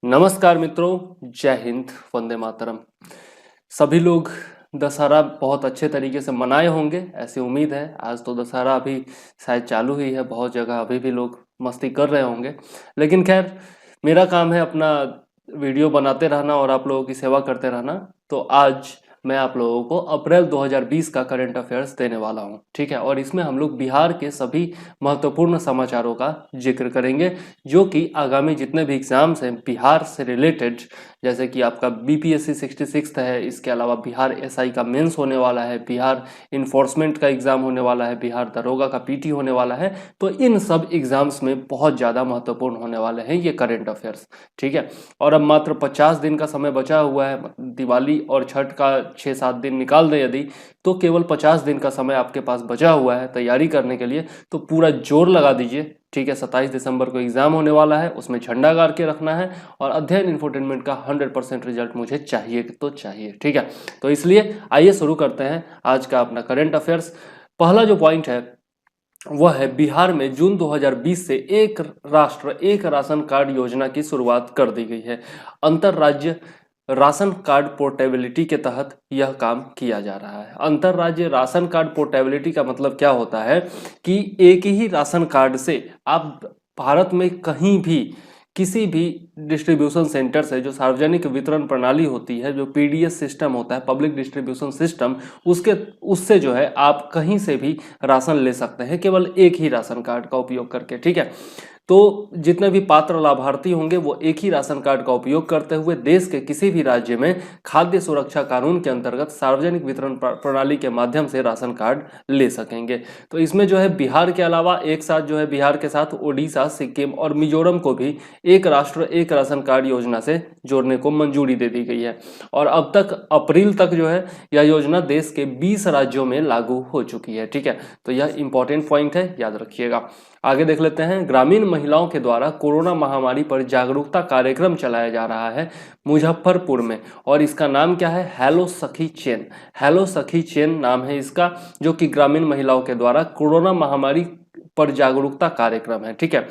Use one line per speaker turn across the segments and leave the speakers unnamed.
नमस्कार मित्रों, जय हिंद, वंदे मातरम। सभी लोग दशहरा बहुत अच्छे तरीके से मनाए होंगे, ऐसी उम्मीद है। आज तो दशहरा अभी शायद चालू ही है, बहुत जगह अभी भी लोग मस्ती कर रहे होंगे। लेकिन खैर, मेरा काम है अपना वीडियो बनाते रहना और आप लोगों की सेवा करते रहना। तो आज मैं आप लोगों को अप्रैल 2020 का करंट अफेयर्स देने वाला हूँ, ठीक है। और इसमें हम लोग बिहार के सभी महत्वपूर्ण समाचारों का जिक्र करेंगे, जो कि आगामी जितने भी एग्जाम्स हैं बिहार से रिलेटेड, जैसे कि आपका बीपीएससी 66 है, इसके अलावा बिहार एसआई का मेंस होने वाला है, बिहार इन्फोर्समेंट का एग्जाम होने वाला है, बिहार दरोगा का पीटी होने वाला है। तो इन सब एग्जाम्स में बहुत ज़्यादा महत्वपूर्ण होने वाले हैं ये करंट अफेयर्स, ठीक है। और अब मात्र 50 दिन का समय बचा हुआ है, दिवाली और छठ का 6-7 दिन निकाल दें यदि, तो केवल 50 दिन का समय आपके पास बचा हुआ है तैयारी करने के लिए। तो पूरा जोर लगा दीजिए, ठीक है। 27 दिसंबर को एग्जाम होने वाला है, उसमें झंडा गाड़ के रखना है और अध्ययन इंफोटेनमेंट का 100% रिजल्ट मुझे चाहिए तो चाहिए, ठीक है। तो इसलिए आइए शुरू करते हैं आज का अपना करंट अफेयर्स। पहला जो पॉइंट है वह है, बिहार में जून 2020 से एक राष्ट्र एक राशन कार्ड योजना की शुरुआत कर दी गई है। अंतरराज्य राशन कार्ड पोर्टेबिलिटी के तहत यह काम किया जा रहा है। अंतरराज्य राशन कार्ड पोर्टेबिलिटी का मतलब क्या होता है कि एक ही राशन कार्ड से आप भारत में कहीं भी किसी भी डिस्ट्रीब्यूशन सेंटर से, जो सार्वजनिक वितरण प्रणाली होती है, जो पीडीएस सिस्टम होता है, पब्लिक डिस्ट्रीब्यूशन सिस्टम, उससे जो है आप कहीं से भी राशन ले सकते हैं, केवल एक ही राशन कार्ड का उपयोग करके, ठीक है। तो जितने भी पात्र लाभार्थी होंगे वो एक ही राशन कार्ड का उपयोग करते हुए देश के किसी भी राज्य में खाद्य सुरक्षा कानून के अंतर्गत सार्वजनिक वितरण प्रणाली के माध्यम से राशन कार्ड ले सकेंगे। तो इसमें जो है बिहार के अलावा एक साथ जो है बिहार के साथ उड़ीसा, सिक्किम और मिजोरम को भी एक राष्ट्र एक राशन कार्ड योजना से जोड़ने को मंजूरी दे दी गई है। और अब तक अप्रैल तक जो है यह योजना देश के 20 राज्यों में लागू हो चुकी है, ठीक है। तो यह इंपॉर्टेंट पॉइंट है, याद रखिएगा। आगे देख लेते हैं, ग्रामीण महिलाओं के द्वारा कोरोना महामारी पर जागरूकता कार्यक्रम चलाया जा रहा है मुजफ्फरपुर में, और इसका नाम क्या है? हेलो सखी चेन। हेलो सखी चेन नाम है इसका, जो कि ग्रामीण महिलाओं के द्वारा कोरोना महामारी पर जागरूकता कार्यक्रम है, ठीक है।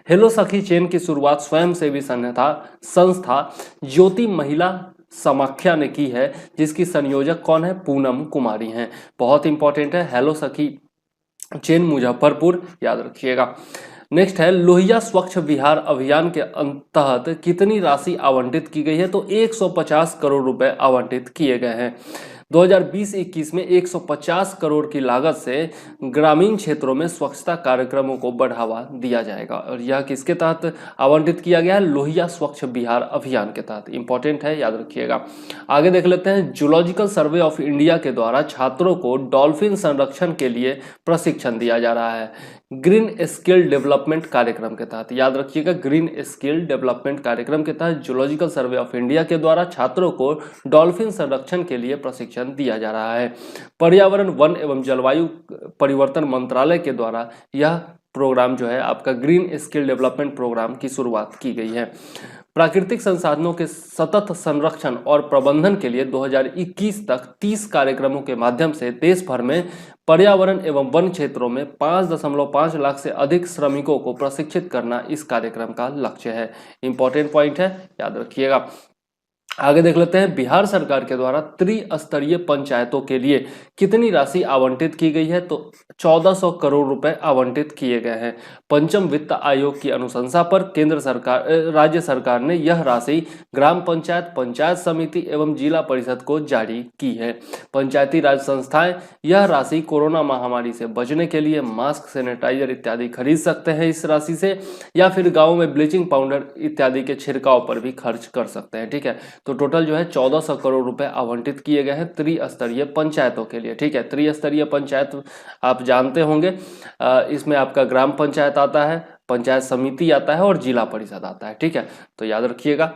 हेलो सखी चेन की शुरुआत स्वयंसेवी संस्था ज्योति महिला समाख्या ने की है, जिसकी संयोजक कौन है? पूनम कुमारी हैं। बहुत इंपॉर्टेंट है, हेलो सखी चेन मुजफ्फरपुर, याद रखिएगा। नेक्स्ट है, लोहिया स्वच्छ बिहार अभियान के तहत कितनी राशि आवंटित की गई है? तो 150 करोड़ रुपए आवंटित किए गए हैं। 2020-21 में 150 करोड़ की लागत से ग्रामीण क्षेत्रों में स्वच्छता कार्यक्रमों को बढ़ावा दिया जाएगा, और यह किसके तहत आवंटित किया गया है? लोहिया स्वच्छ बिहार अभियान के तहत। इंपॉर्टेंट है, याद रखिएगा। आगे देख लेते हैं, जूलॉजिकल सर्वे ऑफ इंडिया के द्वारा छात्रों को डॉल्फिन संरक्षण के लिए प्रशिक्षण दिया जा रहा है ग्रीन स्किल डेवलपमेंट कार्यक्रम के तहत। याद रखिएगा, ग्रीन स्किल डेवलपमेंट कार्यक्रम के तहत जूलॉजिकल सर्वे ऑफ इंडिया के द्वारा छात्रों को डॉल्फिन संरक्षण के लिए प्रशिक्षण दिया जा रहा है। पर्यावरण, वन एवं जलवायु परिवर्तन मंत्रालय के द्वारा यह प्रोग्राम जो है आपका ग्रीन स्किल डेवलपमेंट प्रोग्राम की शुरुआत की गई है। प्राकृतिक संसाधनों के सतत संरक्षण और प्रबंधन के लिए 2021 तक 30 कार्यक्रमों के माध्यम से देश भर में पर्यावरण एवं वन क्षेत्रों में 5.5 लाख से अधिक श्रमिकों को प्रशिक्षित करना इस कार्यक्रम का लक्ष्य है। इंपॉर्टेंट पॉइंट है, याद रखिएगा। आगे देख लेते हैं, बिहार सरकार के द्वारा त्रिस्तरीय पंचायतों के लिए कितनी राशि आवंटित की गई है? तो 1400 करोड़ रुपए आवंटित किए गए हैं। पंचम वित्त आयोग की अनुशंसा पर राज्य सरकार ने यह राशि ग्राम पंचायत, पंचायत समिति एवं जिला परिषद को जारी की है। पंचायती राज संस्थाएं यह राशि कोरोना महामारी से बचने के लिए मास्क, सैनिटाइजर इत्यादि खरीद सकते हैं इस राशि से, या फिर गाँव में ब्लीचिंग पाउडर इत्यादि के छिड़काव पर भी खर्च कर सकते हैं, ठीक है। तो टोटल जो है 1400 करोड़ रुपए आवंटित किए गए हैं त्रिस्तरीय पंचायतों के लिए, ठीक है। त्रिस्तरीय पंचायत आप जानते होंगे, इसमें आपका ग्राम पंचायत आता है, पंचायत समिति आता है और जिला परिषद आता है, ठीक है। तो याद रखिएगा।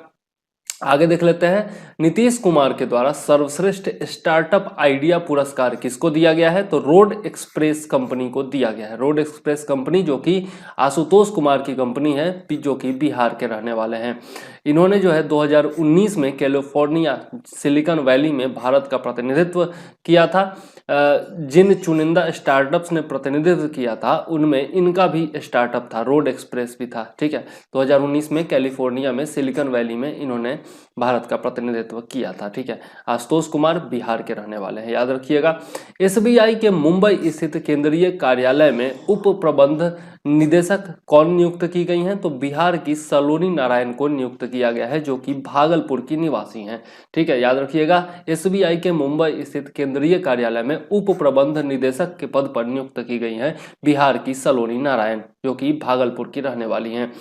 आगे देख लेते हैं, नीतीश कुमार के द्वारा सर्वश्रेष्ठ स्टार्टअप आइडिया पुरस्कार किसको दिया गया है? तो रोड एक्सप्रेस कंपनी को दिया गया है। रोड एक्सप्रेस कंपनी, जो कि आशुतोष कुमार की कंपनी है, जो कि बिहार के रहने वाले हैं। इन्होंने जो है 2019 में कैलिफोर्निया सिलिकॉन वैली में भारत का प्रतिनिधित्व किया था। जिन चुनिंदा स्टार्टअप्स ने प्रतिनिधित्व किया था उनमें इनका भी स्टार्टअप था, रोड एक्सप्रेस भी था। ठीक है, 2019 में कैलिफोर्निया में सिलिकॉन वैली में इन्होंने भारत का प्रतिनिधित्व किया था। ठीक है, आशुतोष कुमार बिहार के रहने वाले हैं, याद रखिएगा। एसबीआई के मुंबई स्थित केंद्रीय कार्यालय में उप प्रबंध निदेशक कौन नियुक्त की गई हैं? तो बिहार की सलोनी नारायण को नियुक्त किया गया है, जो कि भागलपुर की निवासी हैं। ठीक है, याद रखिएगा, एसबीआई के मुंबई स्थित केंद्रीय कार्यालय में उप प्रबंध निदेशक के पद पर नियुक्त की गई हैं बिहार की सलोनी नारायण, जो कि भागलपुर की रहने वाली हैं।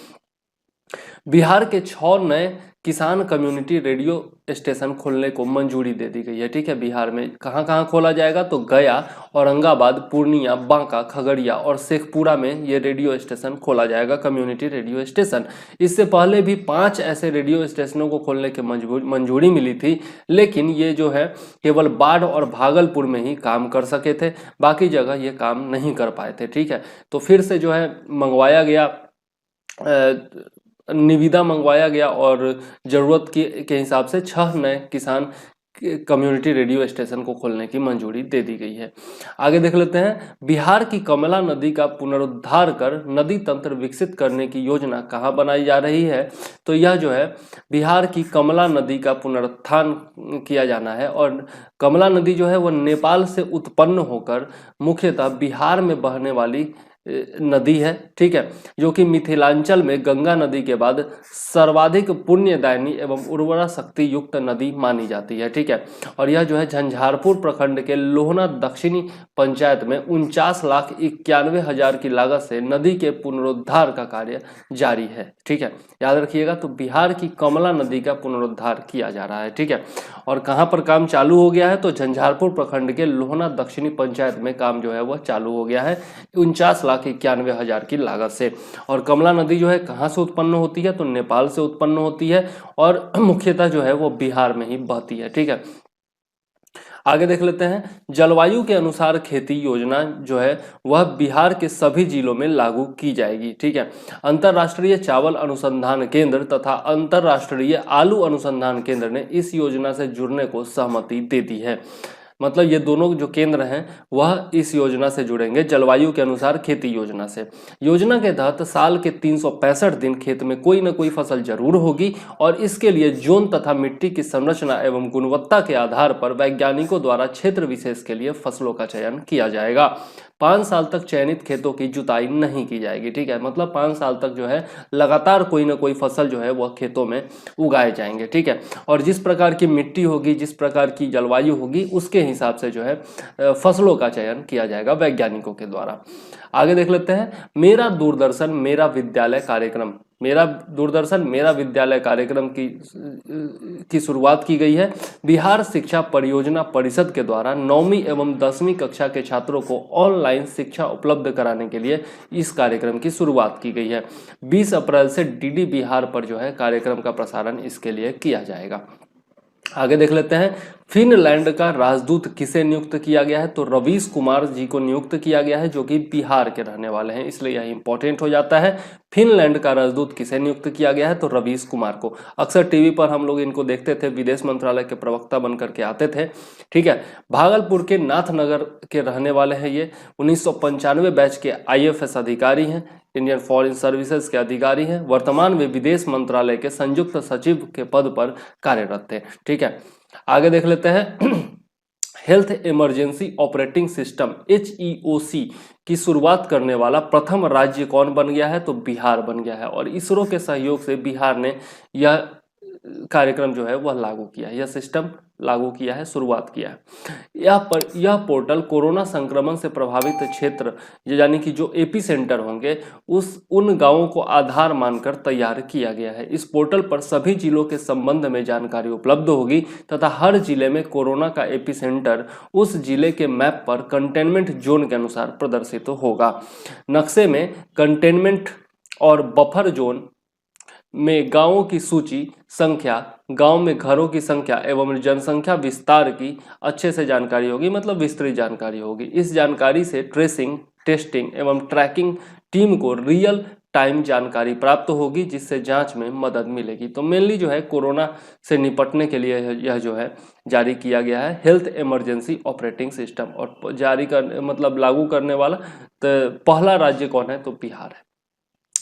बिहार के 6 नए किसान कम्युनिटी रेडियो स्टेशन खोलने को मंजूरी दे दी गई है। ठीक है, बिहार में कहाँ कहाँ खोला जाएगा? तो गया, औरंगाबाद, पूर्णिया, बांका, खगड़िया और शेखपुरा में ये रेडियो स्टेशन खोला जाएगा, कम्युनिटी रेडियो स्टेशन। इससे पहले भी 5 ऐसे रेडियो स्टेशनों को खोलने की मंजूरी मिली थी, लेकिन ये जो है केवल बाढ़ और भागलपुर में ही काम कर सके थे, बाकी जगह ये काम नहीं कर पाए थे। ठीक है, तो फिर से जो है मंगवाया गया, निविदा मंगवाया गया और ज़रूरत के हिसाब से 6 नए किसान कम्युनिटी रेडियो स्टेशन को खोलने की मंजूरी दे दी गई है। आगे देख लेते हैं, बिहार की कमला नदी का पुनरुद्धार कर नदी तंत्र विकसित करने की योजना कहाँ बनाई जा रही है? तो यह जो है बिहार की कमला नदी का पुनरुत्थान किया जाना है, और कमला नदी जो है वह नेपाल से उत्पन्न होकर मुख्यतः बिहार में बहने वाली नदी है। ठीक है, जो कि मिथिलांचल में गंगा नदी के बाद सर्वाधिक पुण्यदायिनी एवं उर्वरा शक्ति युक्त नदी मानी जाती है। ठीक है, और यह जो है झंझारपुर प्रखंड के लोहना दक्षिणी पंचायत में 49,91,000 की लागत से नदी के पुनरुद्धार का कार्य जारी है। ठीक है, याद रखिएगा, तो बिहार की कमला नदी का पुनरुद्धार किया जा रहा है। ठीक है, और कहाँ पर काम चालू हो गया है? तो झंझारपुर प्रखंड के लोहना दक्षिणी पंचायत में काम जो है वह चालू हो गया है 49,91,000 की लागत से। और कमला नदी जो है कहाँ से उत्पन्न होती है? तो नेपाल से उत्पन्न होती है, और मुख्यतः जो है वो बिहार में ही बहती है। ठीक है, आगे देख लेते हैं, जलवायु के अनुसार खेती योजना जो है वह बिहार के सभी जिलों में लागू की जाएगी। ठीक है, अंतर्राष्ट्रीय चावल अनुसंधान केंद्र तथा अंतर्राष्ट्रीय आलू अनुसंधान केंद्र ने इस योजना से जुड़ने को सहमति दे दी है। मतलब ये दोनों जो केंद्र हैं वह इस योजना से जुड़ेंगे, जलवायु के अनुसार खेती योजना से। योजना के तहत साल के 365 दिन खेत में कोई न कोई फसल जरूर होगी, और इसके लिए जोन तथा मिट्टी की संरचना एवं गुणवत्ता के आधार पर वैज्ञानिकों द्वारा क्षेत्र विशेष के लिए फसलों का चयन किया जाएगा। 5 साल तक चयनित खेतों की जुताई नहीं की जाएगी। ठीक है, मतलब 5 साल तक जो है लगातार कोई ना कोई फसल जो है वह खेतों में उगाए जाएंगे। ठीक है, और जिस प्रकार की मिट्टी होगी, जिस प्रकार की जलवायु होगी, उसके हिसाब से जो है फसलों का चयन किया जाएगा वैज्ञानिकों के द्वारा। आगे देख लेते हैं, मेरा दूरदर्शन मेरा विद्यालय कार्यक्रम। मेरा दूरदर्शन मेरा विद्यालय कार्यक्रम की शुरुआत की गई है बिहार शिक्षा परियोजना परिषद के द्वारा 9वीं एवं 10वीं कक्षा के छात्रों को ऑनलाइन शिक्षा उपलब्ध कराने के लिए इस कार्यक्रम की शुरुआत की गई है। 20 अप्रैल से डीडी बिहार पर जो है कार्यक्रम का प्रसारण इसके लिए किया जाएगा। आगे देख लेते हैं, फिनलैंड का राजदूत किसे नियुक्त किया गया है? तो रवीश कुमार जी को नियुक्त किया गया है, जो कि बिहार के रहने वाले हैं, इसलिए यह इंपॉर्टेंट हो जाता है। फिनलैंड का राजदूत किसे नियुक्त किया गया है? तो रवीश कुमार को। अक्सर टीवी पर हम लोग इनको देखते थे, विदेश मंत्रालय के प्रवक्ता बनकर के आते थे। ठीक है, भागलपुर के नाथनगर के रहने वाले हैं ये। 1995 बैच के IFS अधिकारी हैं, इंडियन फॉरेन सर्विसेज के अधिकारी हैं। वर्तमान में विदेश मंत्रालय के संयुक्त सचिव के पद पर कार्यरत थे। ठीक है, आगे देख लेते हैं, health emergency operating system HEOC की शुरुआत करने वाला प्रथम राज्य कौन बन गया है? तो बिहार बन गया है, और इसरो के सहयोग से बिहार ने यह कार्यक्रम जो है वह लागू किया है, यह सिस्टम लागू किया है, शुरुआत किया है। यह पोर्टल कोरोना संक्रमण से प्रभावित क्षेत्र यानी कि जो एपी सेंटर होंगे उन गांवों को आधार मानकर तैयार किया गया है। इस पोर्टल पर सभी जिलों के संबंध में जानकारी उपलब्ध होगी तथा हर जिले में कोरोना का एपी सेंटर उस जिले के मैप पर कंटेनमेंट जोन के अनुसार प्रदर्शित होगा। नक्शे में कंटेनमेंट और बफर जोन में गांवों की सूची, संख्या, गांव में घरों की संख्या एवं जनसंख्या विस्तार की अच्छे से जानकारी होगी, मतलब विस्तृत जानकारी होगी। इस जानकारी से ट्रेसिंग, टेस्टिंग एवं ट्रैकिंग टीम को रियल टाइम जानकारी प्राप्त होगी, जिससे जांच में मदद मिलेगी। तो मेनली जो है कोरोना से निपटने के लिए यह जो है जारी किया गया है हेल्थ इमरजेंसी ऑपरेटिंग सिस्टम। और जारी कर मतलब लागू करने वाला तो पहला राज्य कौन है, तो बिहार है।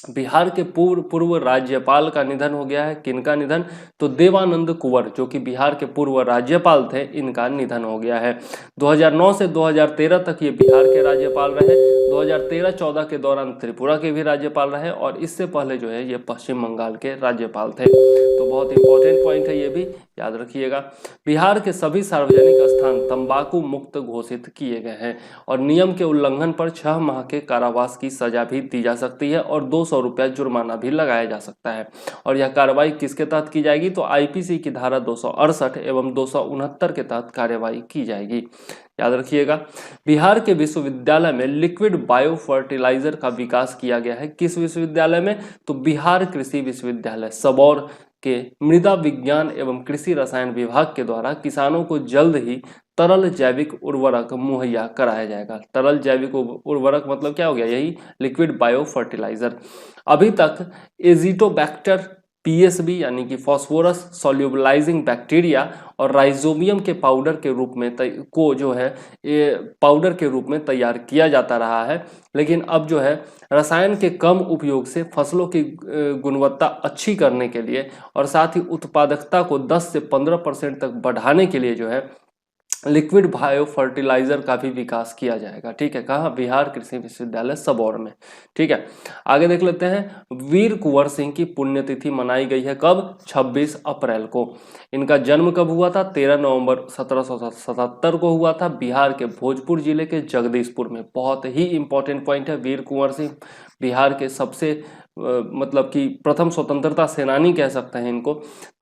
बिहार के पूर्व राज्यपाल का निधन हो गया है। किनका निधन, तो देवानंद कुंवर, जो कि बिहार के पूर्व राज्यपाल थे, इनका निधन हो गया है। 2009 से 2013 तक ये बिहार के राज्यपाल रहे। 2013-14 के दौरान त्रिपुरा के भी राज्यपाल रहे और इससे पहले जो है ये पश्चिम बंगाल के राज्यपाल थे। तो बहुत इंपॉर्टेंट पॉइंट है, ये भी याद रखिएगा। बिहार के सभी सार्वजनिक स्थान तंबाकू मुक्त घोषित किए गए हैं और नियम के उल्लंघन पर 6 माह के कारावास की सजा भी दी जा सकती है और 200 रुपया जुर्माना भी लगाया जा सकता है। और यह कार्रवाई किसके तहत की जाएगी, तो आईपीसी की धारा 268 एवं 269 के तहत कार्रवाई की जाएगी। याद रखिएगा। बिहार के विश्वविद्यालय में लिक्विड बायो फर्टिलाइजर का विकास किया गया है। किस विश्वविद्यालय में, तो बिहार कृषि विश्वविद्यालय सबौर के मृदा विज्ञान एवं कृषि रसायन विभाग के द्वारा किसानों को जल्द ही तरल जैविक उर्वरक मुहैया कराया जाएगा। तरल जैविक उर्वरक मतलब क्या हो गया, यही लिक्विड बायो फर्टिलाइजर। अभी तक एजिटोबैक्टर पीएसबी यानी कि फॉस्फोरस सोल्यूबलाइजिंग बैक्टीरिया और राइजोबियम के पाउडर के रूप में को जो है ये पाउडर के रूप में तैयार किया जाता रहा है। लेकिन अब जो है रसायन के कम उपयोग से फसलों की गुणवत्ता अच्छी करने के लिए और साथ ही उत्पादकता को 10 से 15% तक बढ़ाने के लिए जो है लिक्विड बायो फर्टिलाइजर का भी विकास किया जाएगा। ठीक है, कहाँ, बिहार कृषि विश्वविद्यालय सबौर में। ठीक है, आगे देख लेते हैं। वीर कुंवर सिंह की पुण्यतिथि मनाई गई है कब, 26 अप्रैल को। इनका जन्म कब हुआ था, 13 नवंबर 1777 को हुआ था, बिहार के भोजपुर जिले के जगदीशपुर में। बहुत ही इंपॉर्टेंट पॉइंट है, वीर कुंवर सिंह बिहार के सबसे मतलब कि प्रथम स्वतंत्रता सेनानी कह सकते हैं इनको,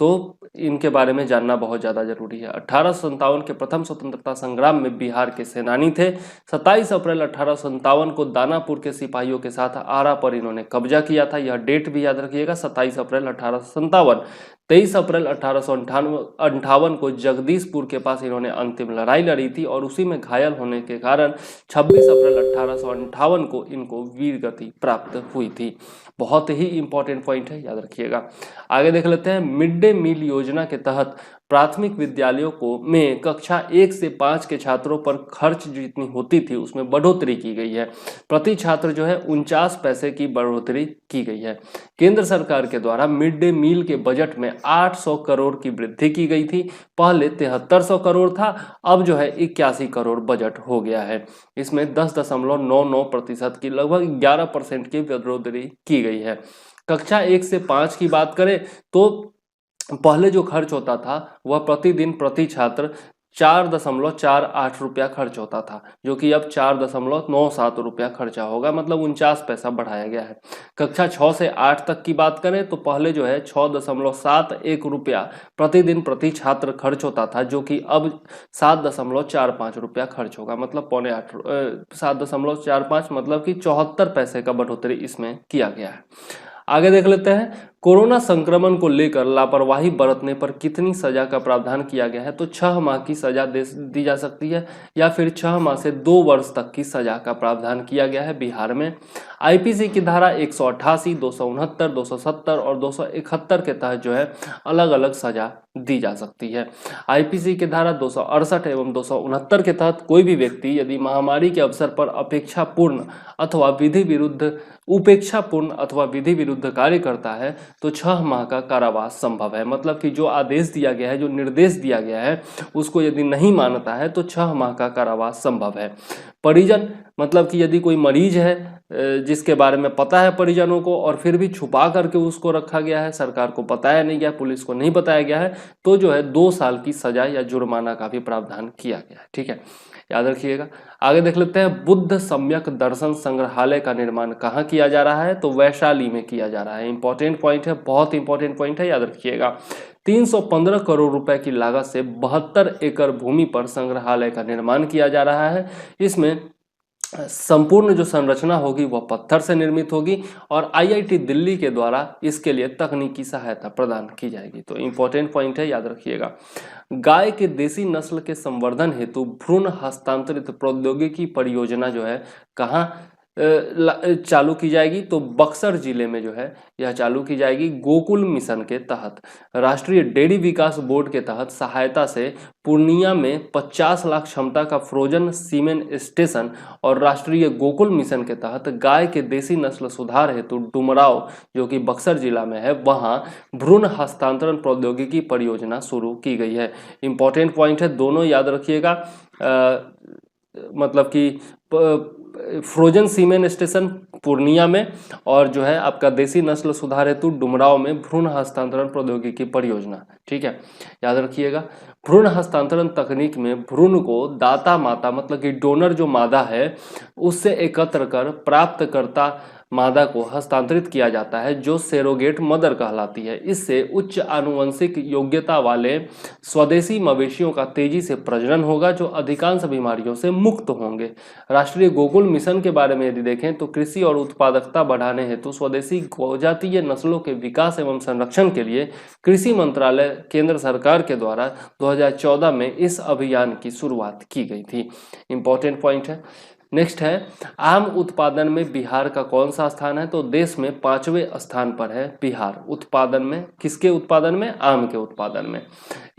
तो इनके बारे में जानना बहुत ज़्यादा जरूरी है। 1857 के प्रथम स्वतंत्रता संग्राम में बिहार के सेनानी थे। 27 अप्रैल 1857 को दानापुर के सिपाहियों के साथ आरा पर इन्होंने कब्जा किया था। यह डेट भी याद रखिएगा, 27 अप्रैल 1857। 23 अप्रैल 1858 को जगदीशपुर के पास इन्होंने अंतिम लड़ाई लड़ी थी और उसी में घायल होने के कारण 26 अप्रैल 1858 को इनको वीर गति प्राप्त हुई थी। बहुत ही इंपॉर्टेंट पॉइंट है, याद रखिएगा। आगे देख लेते हैं। मिड डे मील योजना के तहत प्राथमिक विद्यालयों को में कक्षा 1 से 5 के छात्रों पर खर्च जितनी होती थी उसमें बढ़ोतरी की गई है। प्रति छात्र जो है 49 पैसे की बढ़ोतरी की गई है। केंद्र सरकार के द्वारा मिड डे मील के बजट में 800 करोड़ की वृद्धि की गई थी। पहले 7300 करोड़ था, अब जो है 81 करोड़ बजट हो गया है। इसमें 10.99% की लगभग 11% की बढ़ोतरी की गई है। कक्षा 1 से 5 की बात करें तो पहले जो खर्च होता था वह प्रतिदिन प्रति छात्र 4.48 रुपया खर्च होता था, जो कि अब 4.97 रुपया खर्चा होगा, मतलब 49 पैसा बढ़ाया गया है। कक्षा 6 से 8 तक की बात करें तो पहले जो है 6.71 रुपया प्रतिदिन प्रति छात्र खर्च होता था, जो कि अब 7.45 रुपया खर्च होगा, मतलब 7.45 मतलब कि 74 पैसे का बढ़ोतरी इसमें किया गया है। आगे देख लेते हैं। कोरोना संक्रमण को लेकर लापरवाही बरतने पर कितनी सजा का प्रावधान किया गया है, तो 6 माह की सजा दी जा सकती है या फिर 6 माह से 2 वर्ष तक की सजा का प्रावधान किया गया है बिहार में। आईपीसी की धारा 188, 269, 270 और 271 के तहत जो है अलग अलग सजा दी जा सकती है। आईपीसी की धारा 268 एवं 269 के तहत कोई भी व्यक्ति यदि महामारी के अवसर पर उपेक्षापूर्ण अथवा विधि विरुद्ध कार्य करता है तो 6 माह का कारावास संभव है। मतलब कि जो आदेश दिया गया है, जो निर्देश दिया गया है, उसको यदि नहीं मानता है तो 6 माह का कारावास संभव है। परिजन मतलब कि यदि कोई मरीज है जिसके बारे में पता है परिजनों को और फिर भी छुपा करके उसको रखा गया है, सरकार को बताया नहीं गया, पुलिस को नहीं बताया गया है, तो जो है 2 साल की सजा या जुर्माना का भी प्रावधान किया गया है। ठीक है, याद रखिएगा। आगे देख लेते हैं। बुद्ध सम्यक दर्शन संग्रहालय का निर्माण कहाँ किया जा रहा है, तो वैशाली में किया जा रहा है। इंपॉर्टेंट पॉइंट है, बहुत इंपॉर्टेंट पॉइंट है, याद रखिएगा। 315 करोड़ रुपए की लागत से 72 एकड़ भूमि पर संग्रहालय का निर्माण किया जा रहा है। इसमें संपूर्ण जो संरचना होगी वह पत्थर से निर्मित होगी और आईआईटी दिल्ली के द्वारा इसके लिए तकनीकी सहायता प्रदान की जाएगी। तो इंपॉर्टेंट पॉइंट है, याद रखिएगा। गाय के देसी नस्ल के संवर्धन हेतु भ्रूण हस्तांतरित प्रौद्योगिकी परियोजना जो है कहाँ चालू की जाएगी, तो बक्सर जिले में जो है यह चालू की जाएगी गोकुल मिशन के तहत। राष्ट्रीय डेयरी विकास बोर्ड के तहत सहायता से पूर्णिया में 50 लाख क्षमता का फ्रोजन सीमेन स्टेशन और राष्ट्रीय गोकुल मिशन के तहत गाय के देसी नस्ल सुधार हेतु डुमराव जो कि बक्सर जिला में है वहां भ्रूण हस्तांतरण प्रौद्योगिकी परियोजना शुरू की गई है। इंपॉर्टेंट पॉइंट है, दोनों याद रखिएगा। मतलब कि फ्रोजन सीमेन स्टेशन पूर्णिया में और जो है आपका देसी नस्ल सुधार हेतु डुमराव में भ्रूण हस्तांतरण प्रौद्योगिकी परियोजना। ठीक है, याद रखिएगा। भ्रूण हस्तांतरण तकनीक में भ्रूण को दाता माता मतलब कि डोनर जो मादा है उससे एकत्र कर प्राप्तकर्ता मादा को हस्तांतरित किया जाता है जो सेरोगेट मदर कहलाती है। इससे उच्च आनुवंशिक योग्यता वाले स्वदेशी मवेशियों का तेजी से प्रजनन होगा जो अधिकांश बीमारियों से मुक्त होंगे। राष्ट्रीय गोकुल मिशन के बारे में यदि देखें तो कृषि और उत्पादकता बढ़ाने हेतु स्वदेशी गौजातीय नस्लों के विकास एवं संरक्षण के लिए कृषि मंत्रालय केंद्र सरकार के द्वारा 2014 में इस अभियान की शुरुआत की गई थी। इंपॉर्टेंट पॉइंट है। नेक्स्ट है, आम उत्पादन में बिहार का कौन सा स्थान है? तो देश में 5वें स्थान पर है बिहार उत्पादन में। किसके उत्पादन में? आम के उत्पादन में।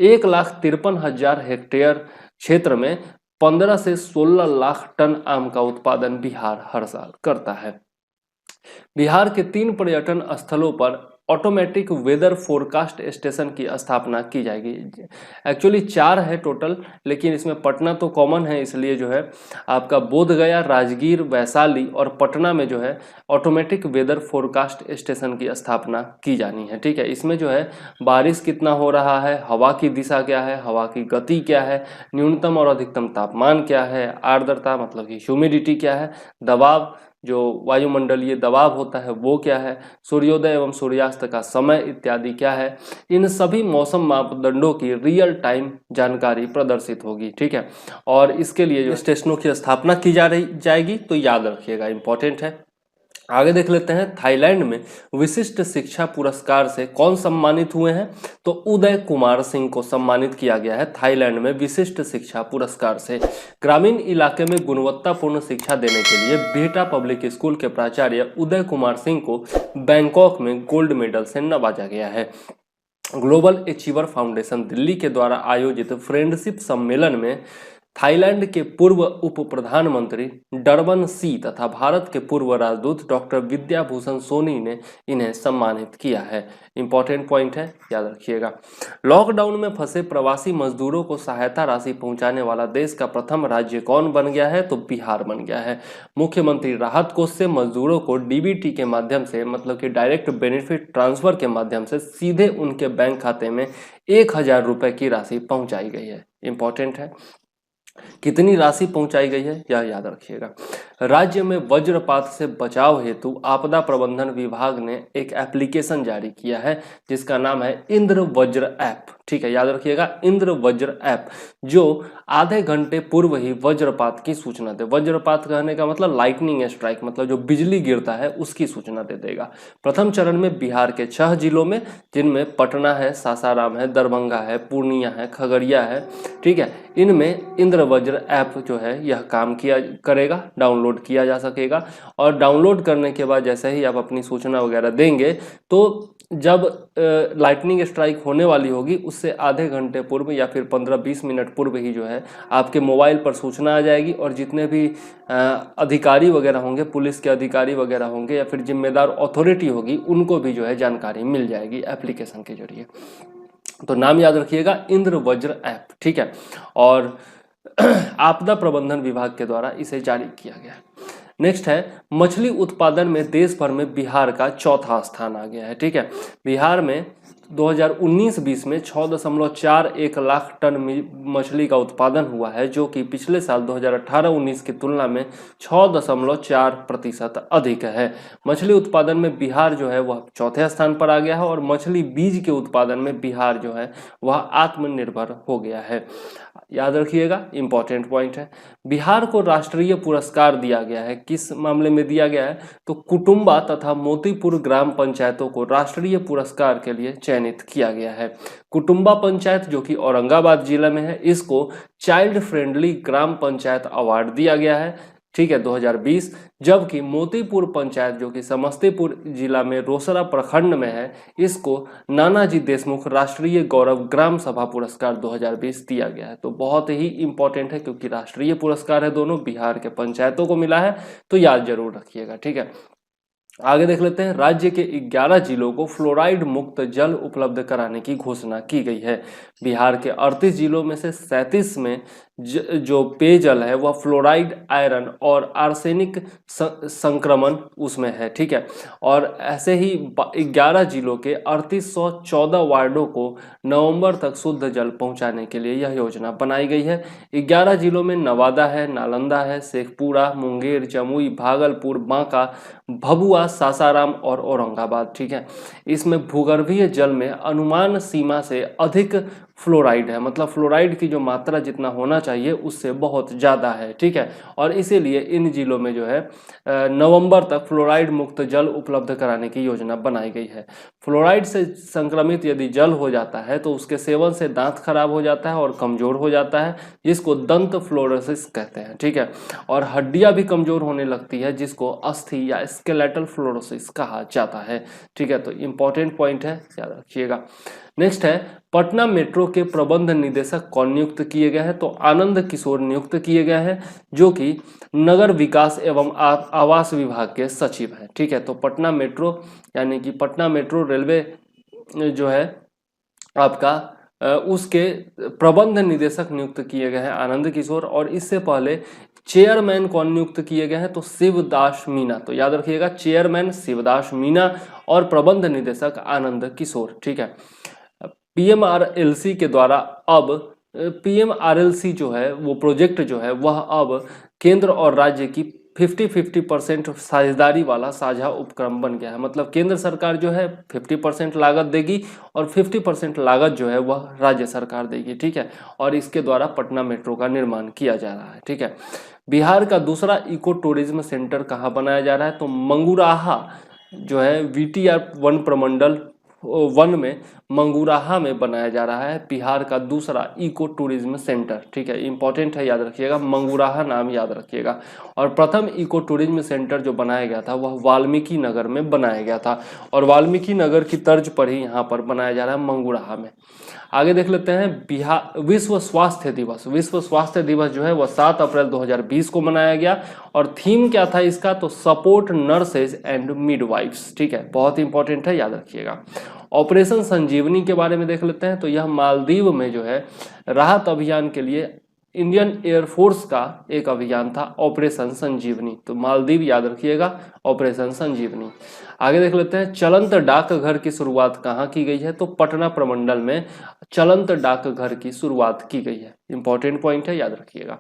1,53,000 हेक्टेयर क्षेत्र में 15 से 16 लाख टन आम का उत्पादन बिहार हर साल करता है। बिहार के 3 पर्यटन स्थलों पर ऑटोमेटिक वेदर फोरकास्ट स्टेशन की स्थापना की जाएगी। एक्चुअली 4 है टोटल, लेकिन इसमें पटना तो कॉमन है, इसलिए जो है आपका बोधगया, राजगीर, वैशाली और पटना में जो है ऑटोमेटिक वेदर फोरकास्ट स्टेशन की स्थापना की जानी है। ठीक है, इसमें जो है बारिश कितना हो रहा है, हवा की दिशा क्या है, हवा की गति क्या है, न्यूनतम और अधिकतम तापमान क्या है, आर्द्रता मतलब कि ह्यूमिडिटी क्या है, दबाव जो वायुमंडलीय दबाव होता है वो क्या है, सूर्योदय एवं सूर्यास्त का समय इत्यादि क्या है, इन सभी मौसम मापदंडों की रियल टाइम जानकारी प्रदर्शित होगी। ठीक है, और इसके लिए जो स्टेशनों की स्थापना की जाएगी, तो याद रखिएगा, इंपॉर्टेंट है। आगे देख लेते हैं, थाईलैंड में विशिष्ट शिक्षा पुरस्कार से कौन सम्मानित हुए हैं? तो उदय कुमार सिंह को सम्मानित किया गया है थाईलैंड में विशिष्ट शिक्षा पुरस्कार से। ग्रामीण इलाके में गुणवत्तापूर्ण शिक्षा देने के लिए बिहटा पब्लिक स्कूल के प्राचार्य उदय कुमार सिंह को बैंकॉक में गोल्ड मेडल से नवाजा गया है। ग्लोबल अचीवर फाउंडेशन दिल्ली के द्वारा आयोजित फ्रेंडशिप सम्मेलन में थाईलैंड के पूर्व उप प्रधानमंत्री डरबन सी तथा भारत के पूर्व राजदूत डॉक्टर विद्याभूषण सोनी ने इन्हें सम्मानित किया है। इंपॉर्टेंट पॉइंट है, याद रखिएगा। लॉकडाउन में फंसे प्रवासी मजदूरों को सहायता राशि पहुंचाने वाला देश का प्रथम राज्य कौन बन गया है? तो बिहार बन गया है। मुख्यमंत्री राहत कोष से मजदूरों को डीबीटी के माध्यम से मतलब कि डायरेक्ट बेनिफिट ट्रांसफर के माध्यम से सीधे उनके बैंक खाते में 1,000 रुपए की राशि पहुंचाई गई है। इंपॉर्टेंट है, कितनी राशि पहुंचाई गई है यह याद रखिएगा। राज्य में वज्रपात से बचाव हेतु आपदा प्रबंधन विभाग ने एक एप्लीकेशन जारी किया है जिसका नाम है इंद्र वज्र ऐप। ठीक है, याद रखिएगा, इंद्र वज्र ऐप, जो आधे घंटे पूर्व ही वज्रपात की सूचना दे। वज्रपात कहने का मतलब लाइटनिंग स्ट्राइक, मतलब जो बिजली गिरता है उसकी सूचना दे देगा। प्रथम चरण में बिहार के 6 जिलों में, जिनमें पटना है, सासाराम है, दरभंगा है, पूर्णिया है, खगड़िया है, ठीक है, इनमें इंद्र वज्र ऐप जो है यह काम किया करेगा, डाउनलोड किया जा सकेगा। और डाउनलोड करने के बाद जैसे ही आप अपनी सूचना वगैरह देंगे तो जब लाइटनिंग स्ट्राइक होने वाली होगी उससे आधे घंटे पूर्व या फिर 15-20 मिनट पूर्व ही जो है आपके मोबाइल पर सूचना आ जाएगी और जितने भी अधिकारी वगैरह होंगे, पुलिस के अधिकारी वगैरह होंगे या फिर जिम्मेदार अथॉरिटी होगी, उनको भी जो है जानकारी मिल जाएगी एप्लीकेशन के जरिए। तो नाम याद रखिएगा, इंद्र वज्र ऐप। ठीक है, और आपदा प्रबंधन विभाग के द्वारा इसे जारी किया गया। नेक्स्ट है, मछली उत्पादन में देश भर में बिहार का चौथा स्थान आ गया है। ठीक है, बिहार में 2019-20 में 6.41 लाख टन मछली का उत्पादन हुआ है, जो कि पिछले साल 2018-19 की तुलना में 6.4% अधिक है। मछली उत्पादन में बिहार जो है वह चौथे स्थान पर आ गया है और मछली बीज के उत्पादन में बिहार जो है वह आत्मनिर्भर हो गया है। याद रखिएगा, इंपॉर्टेंट पॉइंट है। बिहार को राष्ट्रीय पुरस्कार दिया गया है, किस मामले में दिया गया है? तो कुटुंबा तथा मोतीपुर ग्राम पंचायतों को राष्ट्रीय पुरस्कार के लिए चयनित किया गया है। कुटुंबा पंचायत जो कि औरंगाबाद जिला में है, इसको चाइल्ड फ्रेंडली ग्राम पंचायत अवार्ड दिया गया है। ठीक है 2020, जबकि मोतीपुर पंचायत जो कि समस्तीपुर जिला में रोसड़ा प्रखंड में है, इसको नानाजी देशमुख राष्ट्रीय गौरव ग्राम सभा पुरस्कार 2020 दिया गया है। तो बहुत ही इंपॉर्टेंट है क्योंकि राष्ट्रीय पुरस्कार है, दोनों बिहार के पंचायतों को मिला है, तो याद जरूर रखिएगा। ठीक है, आगे देख लेते हैं। राज्य के 11 जिलों को फ्लोराइड मुक्त जल उपलब्ध कराने की घोषणा की गई है। बिहार के 38 जिलों में से 37 में जो पेयजल है वह फ्लोराइड, आयरन और आर्सेनिक संक्रमण उसमें है। ठीक है, और ऐसे ही 11 जिलों के 3814 वार्डों को नवंबर तक शुद्ध जल पहुंचाने के लिए यह योजना बनाई गई है। 11 जिलों में नवादा है, नालंदा है, शेखपुरा, मुंगेर, जमुई, भागलपुर, बांका, भभुआ, सासाराम और औरंगाबाद। ठीक है, इसमें भूगर्भीय जल में अनुमान सीमा से अधिक फ्लोराइड है, मतलब फ्लोराइड की जो मात्रा जितना होना चाहिए उससे बहुत ज़्यादा है। ठीक है, और इसीलिए इन जिलों में जो है नवंबर तक फ्लोराइड मुक्त जल उपलब्ध कराने की योजना बनाई गई है। फ्लोराइड से संक्रमित यदि जल हो जाता है तो उसके सेवन से दांत खराब हो जाता है और कमजोर हो जाता है, जिसको दंत फ्लोरोसिस कहते हैं। ठीक है, और हड्डियां भी कमजोर होने लगती है, जिसको अस्थि या स्केलेटल फ्लोरोसिस कहा जाता है। ठीक है, तो इंपॉर्टेंट पॉइंट है, याद रखिएगा। नेक्स्ट है, पटना मेट्रो के प्रबंध निदेशक कौन नियुक्त किए गए हैं? तो आनंद किशोर नियुक्त किए गए हैं, जो कि नगर विकास एवं आवास विभाग के सचिव हैं। ठीक है, तो पटना मेट्रो यानी कि पटना मेट्रो रेलवे जो है आपका उसके प्रबंध निदेशक नियुक्त किए गए हैं आनंद किशोर, और इससे पहले चेयरमैन कौन नियुक्त किए गए हैं? तो शिवदास मीना। तो याद रखिएगा, चेयरमैन शिवदास मीना और प्रबंध निदेशक आनंद किशोर। ठीक है, पीएमआरएलसी के द्वारा अब पीएमआरएलसी जो है वो प्रोजेक्ट जो है वह अब केंद्र और राज्य की 50-50% साझेदारी वाला साझा उपक्रम बन गया है। मतलब केंद्र सरकार जो है 50% लागत देगी और 50% लागत जो है वह राज्य सरकार देगी। ठीक है, और इसके द्वारा पटना मेट्रो का निर्माण किया जा रहा है। ठीक है, बिहार का दूसरा इको टूरिज्म सेंटर कहाँ बनाया जा रहा है? तो मंगुराहा जो है वीटीआर वन प्रमंडल वन में मंगुराहा में बनाया जा रहा है बिहार का दूसरा इको टूरिज्म सेंटर। ठीक है, इंपॉर्टेंट है, याद रखिएगा, मंगुराहा नाम याद रखिएगा। और प्रथम इको टूरिज्म सेंटर जो बनाया गया था वह वाल्मीकि नगर में बनाया गया था, और वाल्मीकि नगर की तर्ज पर ही यहाँ पर बनाया जा रहा है मंगुराहा में। आगे देख लेते हैं, बिहार विश्व स्वास्थ्य दिवस। विश्व स्वास्थ्य दिवस जो है वह 7 अप्रैल 2020 को मनाया गया, और थीम क्या था इसका? तो सपोर्ट नर्सेज एंड मिडवाइफ्स। ठीक है, बहुत इंपॉर्टेंट है, याद रखिएगा। ऑपरेशन संजीवनी के बारे में देख लेते हैं। तो यह मालदीव में जो है राहत अभियान के लिए इंडियन एयरफोर्स का एक अभियान था, ऑपरेशन संजीवनी। तो मालदीव याद रखिएगा, ऑपरेशन संजीवनी। आगे देख लेते हैं, चलंत डाकघर की शुरुआत कहाँ की गई है? तो पटना प्रमंडल में चलंत डाकघर की शुरुआत की गई है। इंपॉर्टेंट पॉइंट है, याद रखिएगा।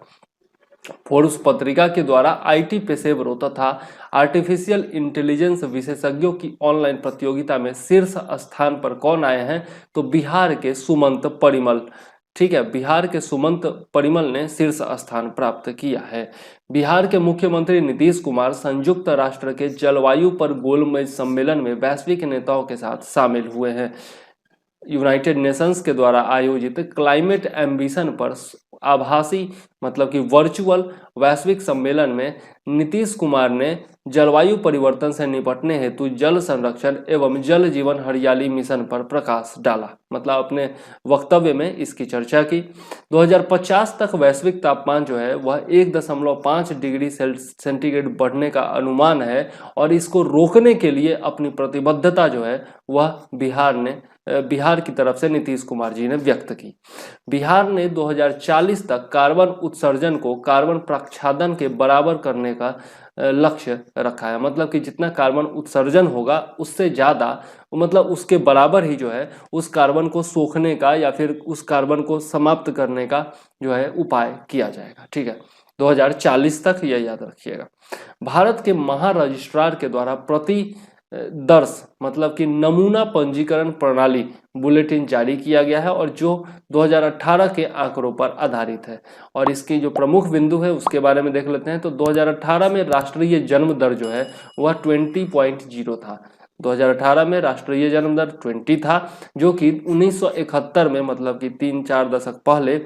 फोर्ब्स पत्रिका के द्वारा आईटी पेशेवरों तथा आर्टिफिशियल इंटेलिजेंस विशेषज्ञों की ऑनलाइन प्रतियोगिता में शीर्ष स्थान पर कौन आए हैं? तो बिहार के सुमंत परिमल। ठीक है, बिहार के सुमंत परिमल ने शीर्ष स्थान प्राप्त किया है। बिहार के मुख्यमंत्री नीतीश कुमार संयुक्त राष्ट्र के जलवायु पर गोलमेज सम्मेलन में वैश्विक नेताओं के साथ शामिल हुए हैं। यूनाइटेड नेशंस के द्वारा आयोजित क्लाइमेट एम्बिशन पर आभासी मतलब कि वर्चुअल वैश्विक सम्मेलन में नीतीश कुमार ने जलवायु परिवर्तन से निपटने हेतु जल संरक्षण एवं जल जीवन हरियाली मिशन पर प्रकाश डाला। मतलब अपने वक्तव्य में इसकी चर्चा की। 2050 तक वैश्विक तापमान जो है वह 1.5 डिग्री सेंटीग्रेड बढ़ने का अनुमान है, और इसको रोकने के लिए अपनी प्रतिबद्धता जो है वह बिहार की तरफ से नीतीश कुमार जी ने व्यक्त की। बिहार ने 2040 तक कार्बन उत्सर्जन को कार्बन प्रक्षालन के बराबर करने का लक्ष्य रखा है। मतलब कि जितना कार्बन उत्सर्जन होगा उससे ज़्यादा, मतलब उसके बराबर ही जो है उस कार्बन को सोखने का या फिर उस कार्बन को समाप्त करने का जो है उपाय किया जाएगा। ठीक है, 2040 तक, यह याद रखिएगा। भारत के महारजिस्ट्रार के द्वारा प्रति दर्श मतलब कि नमूना पंजीकरण प्रणाली बुलेटिन जारी किया गया है, और जो 2018 के आंकड़ों पर आधारित है। और इसकी जो प्रमुख बिंदु है उसके बारे में देख लेते हैं। तो 2018 में राष्ट्रीय जन्म दर जो है वह 20.0 था। 2018 में राष्ट्रीय जन्म दर 20 था, जो कि 1971 में मतलब कि 3-4 दशक पहले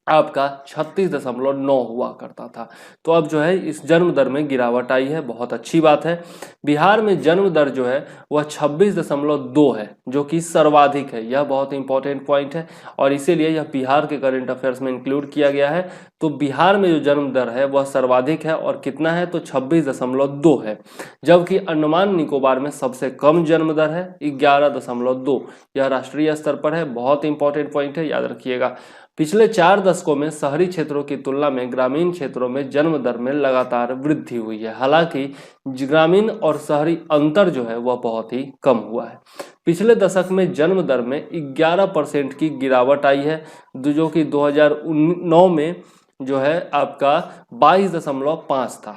आपका 36.9 हुआ करता था। तो अब जो है इस जन्म दर में गिरावट आई है, बहुत अच्छी बात है। बिहार में जन्म दर जो है वह 26.2 है, जो कि सर्वाधिक है। यह बहुत इंपॉर्टेंट पॉइंट है और इसीलिए यह बिहार के करंट अफेयर्स में इंक्लूड किया गया है। तो बिहार में जो जन्म दर है वह सर्वाधिक है और कितना है, तो 26.2 है। जबकि अंडमान निकोबार में सबसे कम जन्म दर है 11.2। यह राष्ट्रीय स्तर पर है, बहुत इंपॉर्टेंट पॉइंट है, याद रखिएगा। पिछले 4 दशकों में शहरी क्षेत्रों की तुलना में ग्रामीण क्षेत्रों में जन्म दर में लगातार वृद्धि हुई है। हालांकि ग्रामीण और शहरी अंतर जो है वह बहुत ही कम हुआ है। पिछले दशक में जन्म दर में 11% की गिरावट आई है, जो कि 2009 में जो है आपका 22.5 था।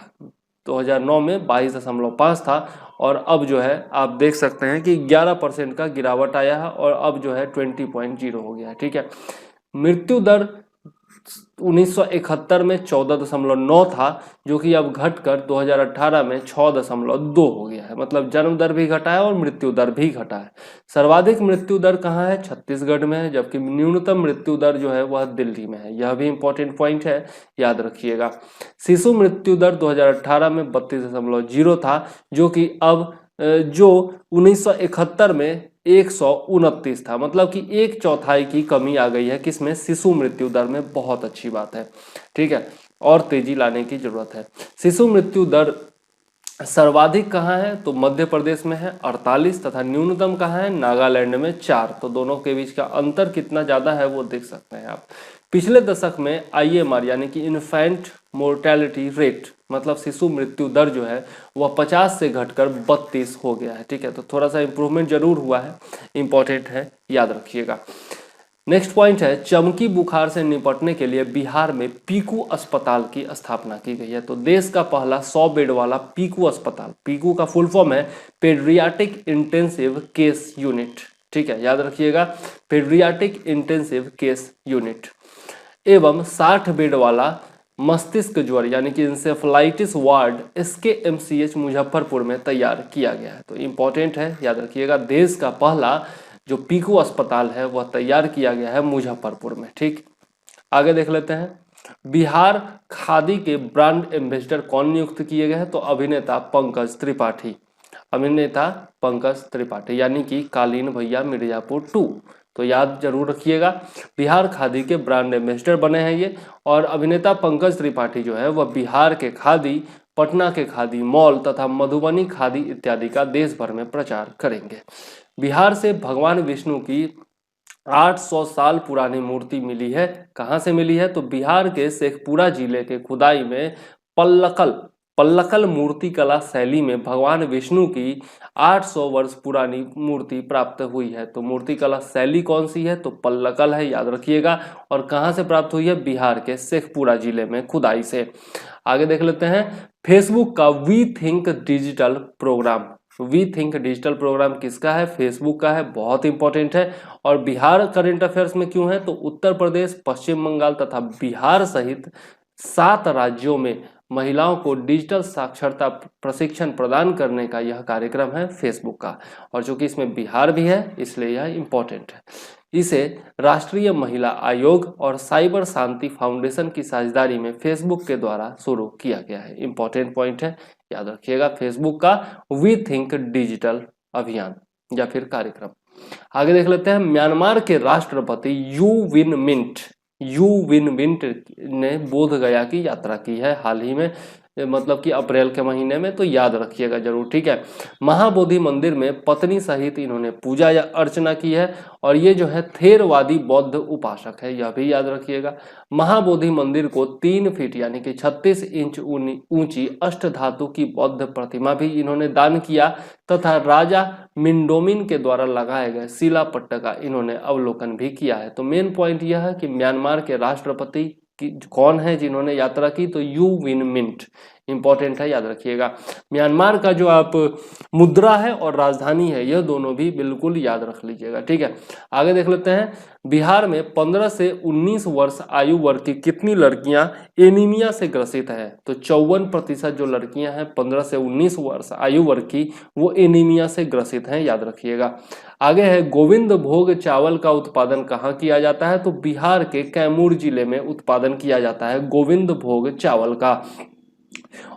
2009 में 22.5 था और अब जो है आप देख सकते हैं कि 11% का गिरावट आया है और अब जो है 20.0 हो गया है। ठीक है। मृत्यु दर 1971 में 14.9 था, जो कि अब घटकर 2018 में 6.2 हो गया है। मतलब जन्म दर भी घटा है और मृत्यु दर भी घटा है। सर्वाधिक मृत्यु दर कहाँ है, छत्तीसगढ़ में है, जबकि न्यूनतम मृत्यु दर जो है वह दिल्ली में है। यह भी इंपॉर्टेंट पॉइंट है, याद रखिएगा। शिशु मृत्यु दर 2018 में 32.0 था, जो कि अब जो 1971 में 129 था। मतलब कि 1/4 की कमी आ गई है किसमें, शिशु मृत्यु दर में। बहुत अच्छी बात है। ठीक है, और तेजी लाने की जरूरत है। शिशु मृत्यु दर सर्वाधिक कहाँ है, तो मध्य प्रदेश में है 48 तथा न्यूनतम कहाँ है, नागालैंड में 4। तो दोनों के बीच का अंतर कितना ज्यादा है वो देख सकते हैं आप। पिछले दशक में IMR यानी कि इन्फेंट मोर्टेलिटी रेट, मतलब शिशु मृत्यु दर जो है वह 50 से घटकर 32 हो गया है। ठीक है, तो थोड़ा सा इंप्रूवमेंट जरूर हुआ है, इंपॉर्टेंट है, याद रखिएगा। नेक्स्ट पॉइंट है, चमकी बुखार से निपटने के लिए बिहार में पीकू अस्पताल की स्थापना की गई है। तो देश का पहला 100 बेड वाला पीकू अस्पताल, पीकू का फुल फॉर्म है पेडियाट्रिक इंटेंसिव केस यूनिट। ठीक है, याद रखिएगा, पेडियाट्रिक इंटेंसिव केस यूनिट एवं 60 बेड वाला मस्तिष्क ज्वर यानी कि इंसेफेलाइटिस वार्ड SKMCH मुजफ्फरपुर में तैयार किया गया है। तो इंपॉर्टेंट है, याद रखिएगा, देश का पहला जो पीकू अस्पताल है वह तैयार किया गया है मुजफ्फरपुर में। ठीक, आगे देख लेते हैं। बिहार खादी के ब्रांड एम्बेसडर कौन नियुक्त किए गए हैं, तो अभिनेता पंकज त्रिपाठी। अभिनेता पंकज त्रिपाठी यानी कि कालीन भैया मिर्जापुर 2। तो याद जरूर रखिएगा, बिहार खादी के ब्रांड एम्बेसडर बने हैं ये। और अभिनेता पंकज त्रिपाठी जो है वह बिहार के खादी, पटना के खादी मॉल तथा मधुबनी खादी इत्यादि का देश भर में प्रचार करेंगे। बिहार से भगवान विष्णु की 800 साल पुरानी मूर्ति मिली है। कहाँ से मिली है, तो बिहार के शेखपुरा जिले के खुदाई में पल्लकल मूर्ति कला शैली में भगवान विष्णु की 800 वर्ष पुरानी मूर्ति प्राप्त हुई है। तो मूर्ति कला शैली कौन सी है, तो पल्लकल है, याद रखिएगा। और कहाँ से प्राप्त हुई है, बिहार के शेखपुरा जिले में खुदाई से। आगे देख लेते हैं, फेसबुक का we think digital program. We think digital program किसका है, फेसबुक का है, बहुत इंपॉर्टेंट है। और बिहार करंट अफेयर्स में क्यों है, तो उत्तर प्रदेश, पश्चिम बंगाल तथा बिहार सहित 7 राज्यों में महिलाओं को डिजिटल साक्षरता प्रशिक्षण प्रदान करने का यह कार्यक्रम है फेसबुक का। और चूंकि इसमें बिहार भी है इसलिए यह इंपॉर्टेंट है। इसे राष्ट्रीय महिला आयोग और साइबर शांति फाउंडेशन की साझेदारी में फेसबुक के द्वारा शुरू किया गया है। इंपॉर्टेंट पॉइंट है, याद रखिएगा, फेसबुक का वी थिंक डिजिटल अभियान या फिर कार्यक्रम। आगे देख लेते हैं, म्यांमार के राष्ट्रपति यू विन मिंट ने बोध गया की यात्रा की है हाल ही में, मतलब कि अप्रैल के महीने में। तो याद रखिएगा जरूर। ठीक है, महाबोधि मंदिर में पत्नी सहित इन्होंने पूजा या अर्चना की है। और ये जो है थेरवादी बौद्ध उपासक है, यह भी याद रखिएगा। महाबोधि मंदिर को 3 फीट यानी कि 36 इंच ऊंची अष्टधातु की बौद्ध प्रतिमा भी इन्होंने दान किया तथा राजा मिंडोमिन के द्वारा लगाए गए शिलापट्ट का इन्होंने अवलोकन भी किया है। तो मेन पॉइंट यह है कि म्यांमार के राष्ट्रपति कौन है जिन्होंने यात्रा की, तो यू विन मिंट। इंपॉर्टेंट है, याद रखिएगा। म्यांमार का जो आप मुद्रा है और राजधानी है, यह दोनों भी बिल्कुल याद रख लीजिएगा, ठीक है। आगे देख लेते हैं, बिहार में 15 से 19 वर्ष आयु वर्ग की कितनी लड़कियां एनीमिया से ग्रसित है? तो 54% जो लड़कियां हैं 15 से 19 वर्ष आयु वर्ग की, वो एनीमिया से ग्रसित हैं, याद रखिएगा। आगे है, गोविंद भोग चावल का उत्पादन कहाँ किया जाता है? तो बिहार के कैमूर जिले में उत्पादन किया जाता है गोविंद भोग चावल का।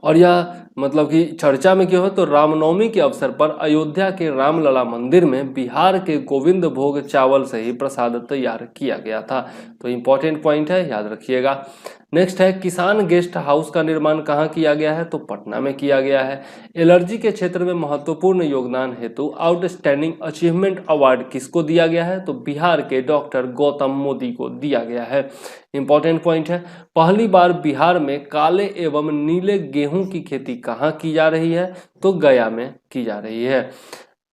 और यह मतलब कि चर्चा में क्यों है? तो रामनवमी के अवसर पर अयोध्या के रामलला मंदिर में बिहार के गोविंद भोग चावल से ही प्रसाद तैयार किया गया था। तो इंपॉर्टेंट पॉइंट है, याद रखिएगा। नेक्स्ट है, किसान गेस्ट हाउस का निर्माण कहाँ किया गया है? तो पटना में किया गया है। एलर्जी के क्षेत्र में महत्वपूर्ण योगदान हेतु आउटस्टैंडिंग अचीवमेंट अवार्ड किसको दिया गया है? तो बिहार के डॉक्टर गौतम मोदी को दिया गया है। इंपॉर्टेंट पॉइंट है, पहली बार बिहार में काले एवं नीले गेहूं की खेती कहाँ की जा रही है? तो गया में की जा रही है।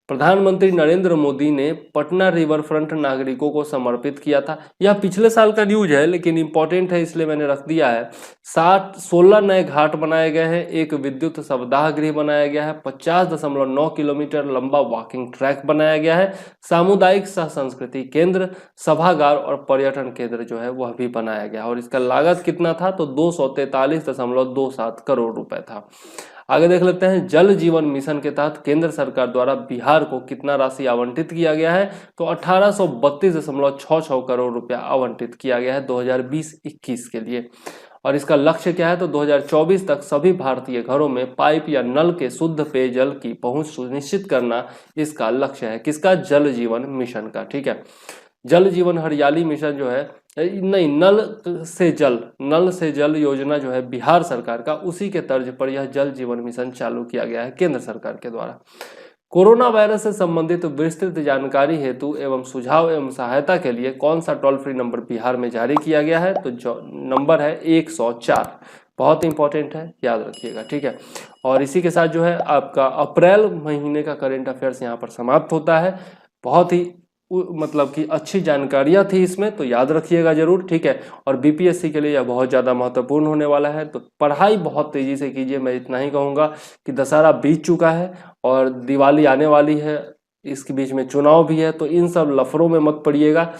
प्रधानमंत्री नरेंद्र मोदी ने पटना रिवर फ्रंट नागरिकों को समर्पित किया था। यह पिछले साल का न्यूज है, लेकिन इंपॉर्टेंट है इसलिए मैंने रख दिया है। 16 नए घाट बनाए गए हैं, एक विद्युत शवदाह गृह बनाया गया है, 50.9 किलोमीटर लंबा वॉकिंग ट्रैक बनाया गया है, सामुदायिक सह संस्कृति केंद्र, सभागार और पर्यटन केंद्र जो है वह भी बनाया गया। और इसका लागत कितना था? तो 243.27 करोड़ रुपए था। आगे देख लेते हैं, जल जीवन मिशन के तहत केंद्र सरकार द्वारा बिहार को कितना राशि आवंटित किया गया है? तो 1832.66 करोड़ रुपया आवंटित किया गया है 2020-21 के लिए। और इसका लक्ष्य क्या है? तो 2024 तक सभी भारतीय घरों में पाइप या नल के शुद्ध पेयजल की पहुंच सुनिश्चित करना इसका लक्ष्य है। किसका? जल जीवन मिशन का, ठीक है। जल जीवन हरियाली मिशन जो है, नहीं, नल से जल योजना जो है बिहार सरकार का, उसी के तर्ज पर यह जल जीवन मिशन चालू किया गया है केंद्र सरकार के द्वारा। कोरोना वायरस से संबंधित विस्तृत जानकारी हेतु एवं सुझाव एवं सहायता के लिए कौन सा टोल फ्री नंबर बिहार में जारी किया गया है? तो जो नंबर है 104, बहुत इंपॉर्टेंट है, याद रखिएगा, ठीक है। और इसी के साथ जो है आपका अप्रैल महीने का करंट अफेयर्स यहाँ पर समाप्त होता है। बहुत ही मतलब कि अच्छी जानकारियां थी इसमें, तो याद रखिएगा जरूर, ठीक है। और बीपीएससी के लिए यह बहुत ज़्यादा महत्वपूर्ण होने वाला है, तो पढ़ाई बहुत तेज़ी से कीजिए। मैं इतना ही कहूँगा कि दशहरा बीत चुका है और दिवाली आने वाली है, इसके बीच में चुनाव भी है, तो इन सब लफड़ों में मत पड़िएगा।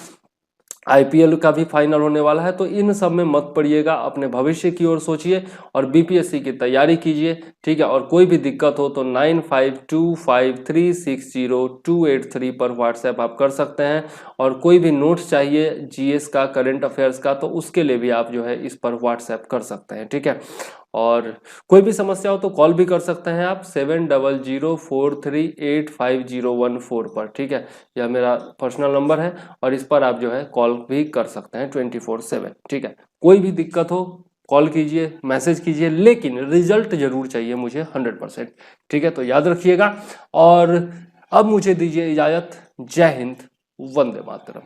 आईपीएल का भी फाइनल होने वाला है, तो इन सब में मत पड़िएगा, अपने भविष्य की ओर सोचिए और बीपीएससी की तैयारी कीजिए, ठीक है। और कोई भी दिक्कत हो तो 9525360283 पर व्हाट्सएप आप कर सकते हैं। और कोई भी नोट्स चाहिए जीएस का, करंट अफेयर्स का, तो उसके लिए भी आप जो है इस पर व्हाट्सएप कर सकते हैं, ठीक है। और कोई भी समस्या हो तो कॉल भी कर सकते हैं आप 7004385014 पर, ठीक है। यह मेरा पर्सनल नंबर है और इस पर आप जो है कॉल भी कर सकते हैं 24/7, ठीक है। कोई भी दिक्कत हो कॉल कीजिए, मैसेज कीजिए, लेकिन रिजल्ट जरूर चाहिए मुझे 100%, ठीक है। तो याद रखिएगा और अब मुझे दीजिए इजाजत। जय हिंद, वंदे मातरम।